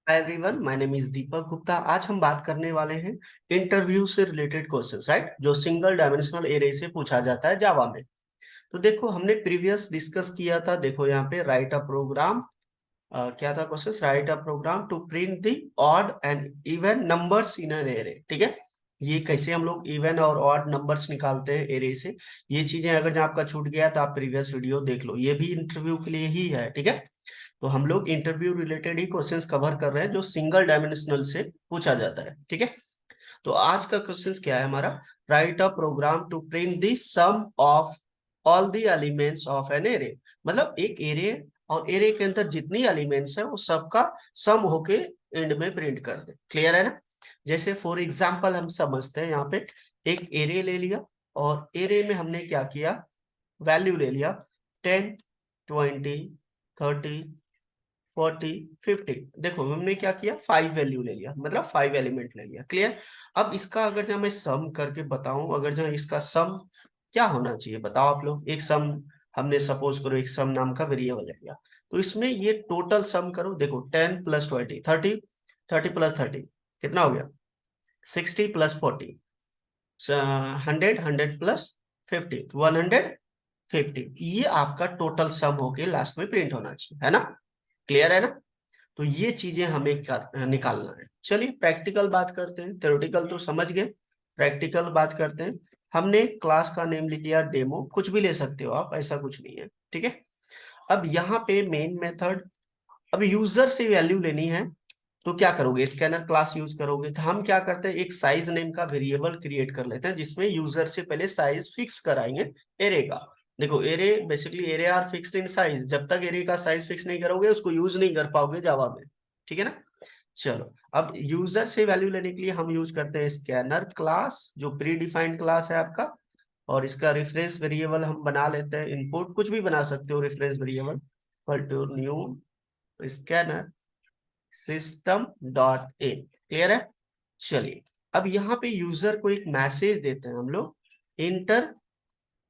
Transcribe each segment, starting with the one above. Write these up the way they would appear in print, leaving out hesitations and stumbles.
Hi everyone, my name is Deepak Gupta. आज हम बात करने वाले हैं इंटरव्यू से रिलेटेड क्वेश्चंस, राइट, जो सिंगल डायमेंशनल एरे से पूछा जाता है जावा में। तो देखो, हमने प्रीवियस डिस्कस किया था। देखो यहाँ पे राइट अ प्रोग्राम, क्या था question? Write a program to print the odd and even numbers in an array. ठीक है, ये कैसे हम लोग इवन और ऑड नंबर्स निकालते हैं एरे से, ये चीजें अगर जो आपका छूट गया तो आप प्रीवियस वीडियो देख लो, ये भी इंटरव्यू के लिए ही है। ठीक है, तो हम लोग इंटरव्यू रिलेटेड ही क्वेश्चंस कवर कर रहे हैं जो सिंगल डायमेंशनल से पूछा जाता है। ठीक है, तो आज का क्वेश्चंस क्या है हमारा? Write a program to print the sum of all the elements of an array. मतलब एक एरे और एरे के अंदर जितनी एलिमेंट्स है वो सबका सम होके एंड में प्रिंट कर दे। क्लियर है ना? जैसे फॉर एग्जांपल हम समझते हैं, यहाँ पे एक एरे ले लिया और एरे में हमने क्या किया, वैल्यू ले लिया 10, 20, 30, 40, 50। देखो हमने क्या किया, 5 वैल्यू ले लिया, मतलब 5 एलिमेंट ले लिया। क्लियर? अब इसका अगर जो मैं सम करके बताऊं, अगर जो इसका सम क्या होना चाहिए बताओ आप लोग। एक सम हमने सपोज करो एक सम नाम का वेरिएबल ले लिया, तो इसमें ये टोटल सम करो। देखो 10 प्लस 20 30, 30 प्लस 30 कितना हो गया? 60 प्लस 40 100, 100 प्लस 50 150। ये आपका टोटल सम होके लास्ट में प्रिंट होना चाहिए, है ना? क्लियर है ना? तो ये चीजें हमें निकालना है। चलिए प्रैक्टिकल बात करते हैं। थ्योरेटिकल तो समझ गए, प्रैक्टिकल बात करते हैं। हमने क्लास का नेम लिख लिया डेमो, कुछ भी ले सकते हो आप, ऐसा कुछ नहीं है। ठीक है, अब यहाँ पे मेन मेथड, अब यूजर से वैल्यू लेनी है तो क्या करोगे? स्कैनर क्लास यूज करोगे। तो हम क्या करते हैं, एक साइज नेम का वेरिएबल क्रिएट कर लेते हैं जिसमें यूजर से पहले साइज फिक्स कराएंगे एरे का। देखो array basically array are fixed in size, जब तक एरे का साइज फिक्स नहीं करोगे उसको यूज नहीं कर पाओगे जावा में। ठीक है ना? चलो, अब यूजर से वैल्यू लेने के लिए हम यूज करते हैं स्कैनर क्लास, जो प्री डिफाइंड क्लास है आपका। और इसका रेफरेंस वेरिएबल हम बना लेते हैं, इनपुट कुछ भी बना सकते हो reference variable, equal to new scanner system dot a. Clear है? चलिए, अब यहाँ पे यूजर को एक मैसेज देते हैं हम लोग, enter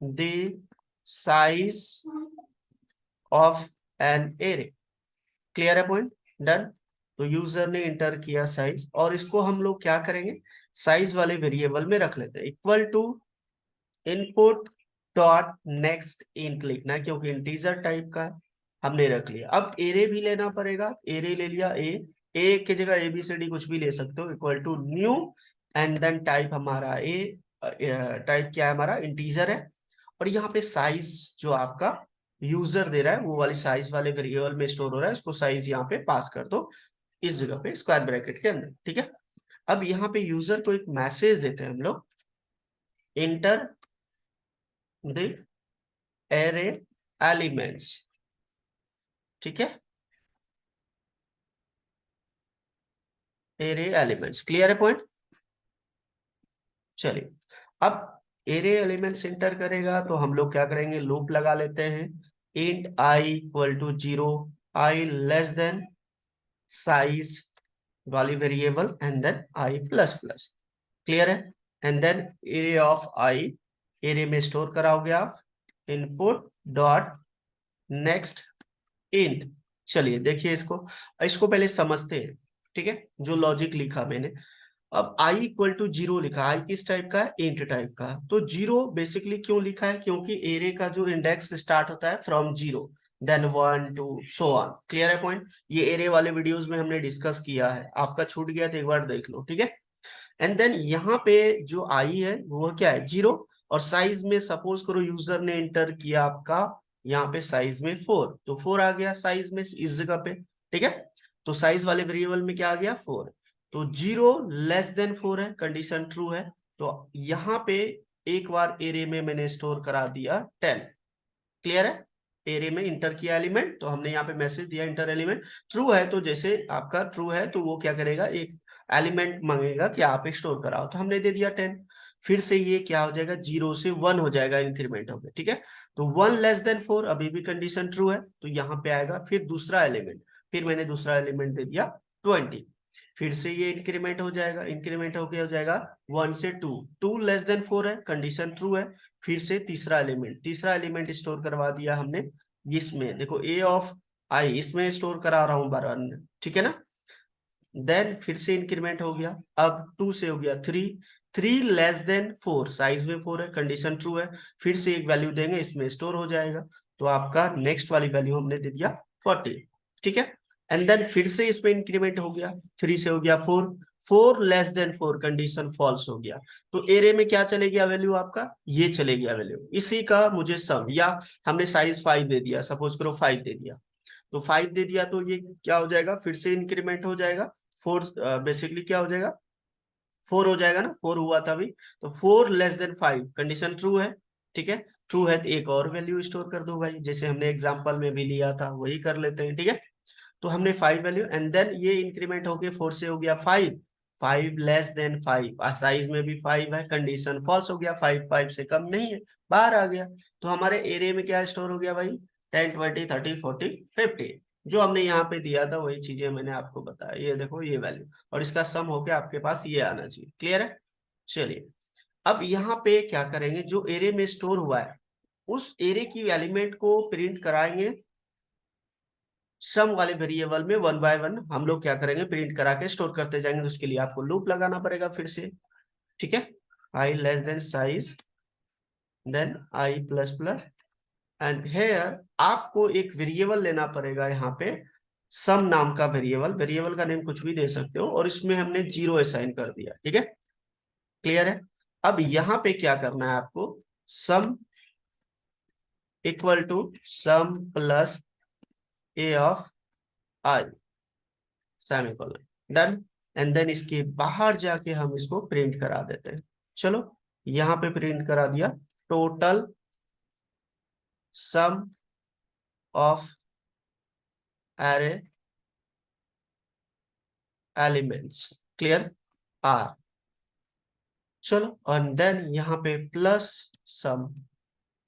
the size of an array. Clear है पॉइंट? डन। तो यूजर ने इंटर किया साइज, और इसको हम लोग क्या करेंगे, साइज वाले वेरिएबल में रख लेते हैं, equal to input dot next int लिखना है क्योंकि इंटीजर टाइप का है, हमने रख लिया। अब एरे भी लेना पड़ेगा, एरे ले लिया, ए की जगह एबीसीडी कुछ भी ले सकते हो, equal to new and then type हमारा ए, टाइप क्या है हमारा, इंटीजर है। और यहाँ पे साइज जो आपका यूजर दे रहा है वो वाली साइज वाले वेरिएबल में स्टोर हो रहा है, उसको साइज यहाँ पे पास कर दो इस जगह पे स्क्वायर ब्रैकेट के अंदर। ठीक है, अब यहाँ पे यूजर को एक मैसेज देते हैं हम लोग, इंटर द एरे एलिमेंट्स। ठीक है, एरे एलिमेंट्स। क्लियर है पॉइंट? चलिए, अब एरे एलिमेंट्स इंटर करेगा तो हम लोग क्या करेंगे, लूप लगा लेते हैं, int i equal to 0, i less than size वाली variable and then i plus plus. Clear है? And then array of i, array में स्टोर कराओगे आप, इनपुट डॉट नेक्स्ट इंट। चलिए देखिए इसको, इसको पहले समझते हैं। ठीक है, जो लॉजिक लिखा मैंने, अब i इक्वल टू 0 लिखा, i किस टाइप का है, इंट टाइप का। तो 0 बेसिकली क्यों लिखा है, क्योंकि एरे का जो इंडेक्स स्टार्ट होता है from 0, then 1 2 so on. Clear है पॉइंट? ये एरे वाले वीडियोस में हमने डिस्कस किया है, आपका छूट गया तो एक बार देख लो। ठीक है, एंड देन यहाँ पे जो आई है वो क्या है, 0। और साइज में सपोज करो यूजर ने इंटर किया आपका यहाँ पे साइज में 4, तो 4 आ गया साइज में इस जगह पे। ठीक है, तो साइज वाले वेरिएबल में क्या आ गया, 4। तो 0 लेस देन 4 है, कंडीशन ट्रू है। तो यहाँ पे एक बार एरे में मैंने स्टोर करा दिया 10। क्लियर है? एरे में इंटर किया एलिमेंट, तो हमने यहाँ पे मैसेज दिया इंटर एलिमेंट। ट्रू है तो जैसे आपका ट्रू है तो वो क्या करेगा, एक एलिमेंट मांगेगा कि आप स्टोर कराओ, तो हमने दे दिया 10। फिर से ये क्या हो जाएगा, 0 से 1 हो जाएगा, इंक्रीमेंट हो गया। ठीक है, तो 1 लेस देन 4 अभी भी कंडीशन ट्रू है, तो यहाँ पे आएगा फिर दूसरा एलिमेंट, फिर मैंने दूसरा एलिमेंट दे दिया 20। फिर से ये इंक्रीमेंट हो जाएगा, इंक्रीमेंट होके हो जाएगा 1 से 2, 2 लेस देन 4 है, कंडीशन ट्रू है। फिर से तीसरा एलिमेंट स्टोर करवा दिया हमने, इसमें देखो ए ऑफ आई, इसमें स्टोर करा रहा हूं बार। ठीक है ना? देन फिर से इंक्रीमेंट हो गया, अब 2 से हो गया 3, 3 लेस देन 4, साइज में 4 है, कंडीशन ट्रू है, फिर से एक वैल्यू देंगे, इसमें स्टोर हो जाएगा। तो आपका नेक्स्ट वाली वैल्यू हमने दे दिया 40, ठीक है। एंड देन फिर से इसमें इंक्रीमेंट हो गया, 3 से हो गया 4, 4 लेस देन 4, कंडीशन फॉल्स हो गया। तो एरे में क्या चले गया वैल्यू आपका, ये चले गया वैल्यू, इसी का मुझे सम, या हमने साइज 5 दे दिया, सपोज करो 5 दे दिया, तो 5 दे दिया, तो ये क्या हो जाएगा, फिर से इंक्रीमेंट हो जाएगा, 4 बेसिकली क्या हो जाएगा, 4 हो जाएगा ना, 4 हुआ था अभी। तो 4 लेस देन 5, कंडीशन ट्रू है, ठीक है। ट्रू है तो एक और वैल्यू स्टोर कर दो भाई, जैसे हमने एग्जांपल में भी लिया था वही कर लेते हैं, ठीक है। तो हमने 5 वैल्यू, एंड देन ये इंक्रीमेंट होके 4 से हो गया 5, 5 लेस देन 5, साइज में भी 5 है, कंडीशन फॉल्स हो गया, 5 5 से कम नहीं है, बाहर आ गया। तो हमारे एरिया में क्या स्टोर हो गया भाई, 10 20 30 40 50, जो हमने यहाँ पे दिया था वही चीजें मैंने आपको बताया, ये देखो ये वैल्यू, और इसका सम होके आपके पास ये आना चाहिए, क्लियर है। चलिए, अब यहाँ पे क्या करेंगे, जो एरे में स्टोर हुआ है उस एरे की एलिमेंट को प्रिंट कराएंगे सम वाले वेरिएबल में, वन बाय वन हम लोग क्या करेंगे, प्रिंट करा के स्टोर करते जाएंगे। तो उसके लिए आपको लूप लगाना पड़ेगा फिर से, ठीक है। I less than size, then i plus plus, and here आपको एक वेरिएबल लेना पड़ेगा यहाँ पे, सम नाम का वेरिएबल, वेरिएबल का नेम कुछ भी दे सकते हो, और इसमें हमने 0 असाइन कर दिया, ठीक है, क्लियर है। अब यहाँ पे क्या करना है आपको, sum equal to sum plus a of i, semicolon, done. And then इसके बाहर जाके हम इसको प्रिंट करा देते हैं। चलो, यहाँ पे प्रिंट करा दिया, total sum of array elements, clear, आर। चलो, और देन यहाँ पे प्लस सम,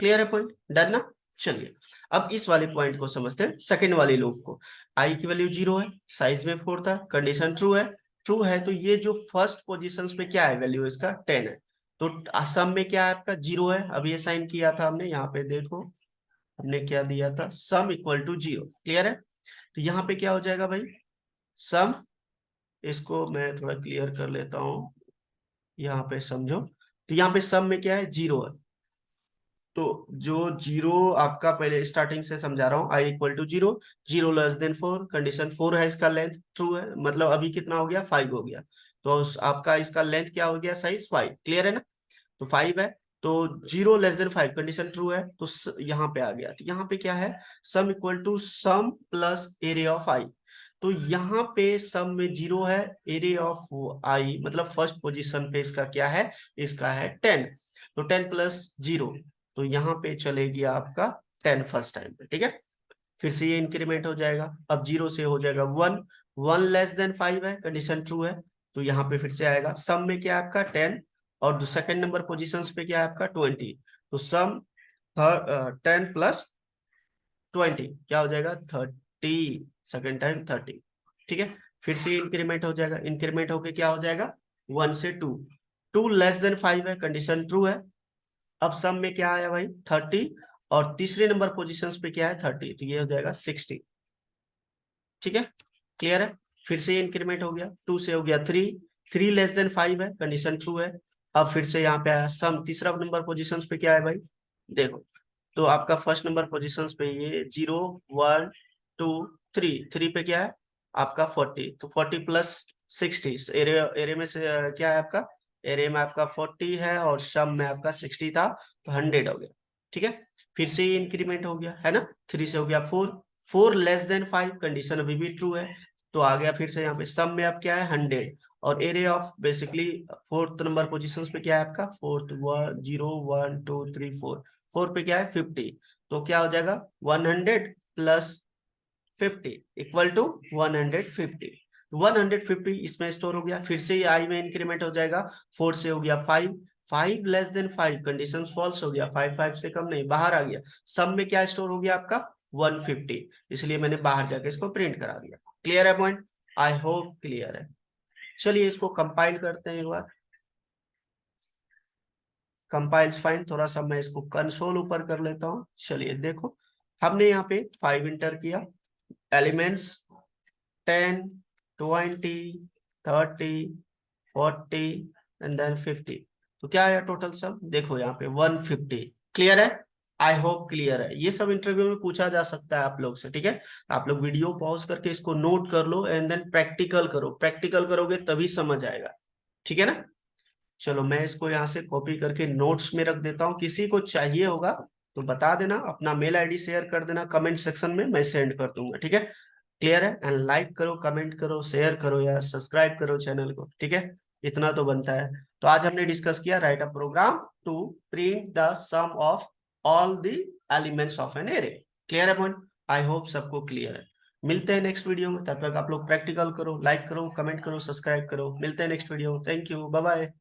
क्लियर है पॉइंट, डन ना। चलिए, अब इस वाले पॉइंट को समझते हैं, सेकंड वाली लूप को। आई की वैल्यू 0 है, साइज में 4 था, कंडीशन ट्रू है, ट्रू है तो ये जो फर्स्ट पोजीशन पे क्या है वैल्यू, इसका 10 है। तो सम में क्या है आपका 0 है, अभी असाइन किया था हमने, यहाँ पे देखो हमने क्या दिया था, सम इक्वल टू 0, क्लियर है। तो यहाँ पे क्या हो जाएगा भाई, सम, इसको मैं थोड़ा क्लियर कर लेता हूँ, यहाँ पे समझो। तो यहाँ पे सम में क्या है, 0 है, तो जो 0 आपका, पहले स्टार्टिंग से समझा रहा हूँ, I equal to 0, 0 less than 4, condition 4 है, इसका लेंथ ट्रू है, मतलब अभी कितना हो गया, 5 हो गया। तो आपका इसका लेंथ क्या हो गया, साइज 5, क्लियर है ना। तो 5 है, तो 0 लेस देन 5, कंडीशन ट्रू है, तो यहाँ पे आ गया। तो यहाँ पे क्या है, sum equal to sum plus area of I. तो यहाँ पे सम में 0 है, एरिया ऑफ आई मतलब फर्स्ट पोजीशन पे इसका क्या है, इसका है 10, तो 10 प्लस 0, तो यहाँ पे चलेगी आपका 10 फर्स्ट टाइम पे, ठीक है। फिर से ये इंक्रीमेंट हो जाएगा, अब 0 से हो जाएगा 1, 1 लेस देन 5 है, कंडीशन ट्रू है, तो यहाँ पे फिर से आएगा, सम में क्या है आपका 10, और सेकंड नंबर पोजीशन पे क्या है आपका 20, तो सम 10 प्लस 20 क्या हो जाएगा, 30, सेकंड टाइम 30, ठीक है। फिर से इंक्रीमेंट हो जाएगा, इंक्रीमेंट होके क्या हो जाएगा, 1 से 2, 2 लेस देन 5 है, कंडीशन ट्रू है। अब सम में क्या आया भाई, 30, और तीसरे नंबर पोजीशंस पे क्या है, 30, तो ये हो जाएगा 60, ठीक है, क्लियर है। फिर से ये इंक्रीमेंट हो गया, 2 से हो गया 3, 3 लेस देन 5 है, कंडीशन ट्रू है। अब फिर से यहाँ पे आया सम, तीसरा नंबर पोजीशंस पे क्या है भाई, देखो, तो आपका फर्स्ट नंबर पोजीशंस पे ये 0 1 2 3, 3 पे क्या है आपका 40, तो 40 प्लस 60, एरिया एरिया में से क्या है आपका, एरिया में आपका 40 है, और सम में आपका 60 था, तो 100 हो गया, ठीक है। फिर से ये इंक्रीमेंट हो गया है ना, 3 से हो गया 4, 4 लेस देन 5, कंडीशन अभी भी ट्रू है, तो आ गया फिर से यहाँ पे सम में अब क्या है 100, और area of basically fourth number positions पे क्या है आपका, फोर्थ 1 0 1 2 3 4, 4 पे क्या है 50, तो क्या हो जाएगा 100 प्लस 50 इक्वल टू 150, 150 इसमें स्टोर हो गया। फिर से ये आई में इंक्रीमेंट हो जाएगा, 4 से हो गया 5, 5 लेस देन 5, कंडीशन फॉल्स हो गया, 5 5 से कम नहीं, बाहर आ गया। सब में क्या स्टोर हो गया आपका 150, इसलिए मैंने बाहर जाके इसको प्रिंट करा दिया, क्लियर है पॉइंट, आई होप क्लियर है। चलिए इसको कंपाइल करते हैं एक बार, कंपाइल्स फाइन, थोड़ा सा मैं इसको कंसोल ऊपर कर लेता हूँ। चलिए देखो, हमने यहाँ पे 5 इंटर किया, एलिमेंट्स 10 20, 30, 40 एंड देन 50। तो क्या आया टोटल सब, देखो यहाँ पे 150। क्लियर है? आई होप क्लियर है। ये सब इंटरव्यू में पूछा जा सकता है आप लोग से, ठीक है। आप लोग वीडियो पॉज करके इसको नोट कर लो एंड देन प्रैक्टिकल करो, प्रैक्टिकल करोगे तभी समझ आएगा, ठीक है ना। चलो मैं इसको यहाँ से कॉपी करके नोट्स में रख देता हूँ, किसी को चाहिए होगा तो बता देना, अपना मेल आईडी शेयर कर देना कमेंट सेक्शन में, मैं सेंड कर दूंगा, ठीक है। क्लियर है? एंड लाइक करो, कमेंट करो, शेयर करो यार, सब्सक्राइब करो चैनल को, ठीक है। इतना तो बनता है। तो आज हमने डिस्कस किया write a program to print the sum of all the elements of an array. Clear है पॉइंट? आई होप सबको क्लियर है। मिलते हैं नेक्स्ट वीडियो में, तब तक आप लोग प्रैक्टिकल करो, लाइक करो, कमेंट करो, सब्सक्राइब करो। मिलते हैं next video. Thank you, bye bye.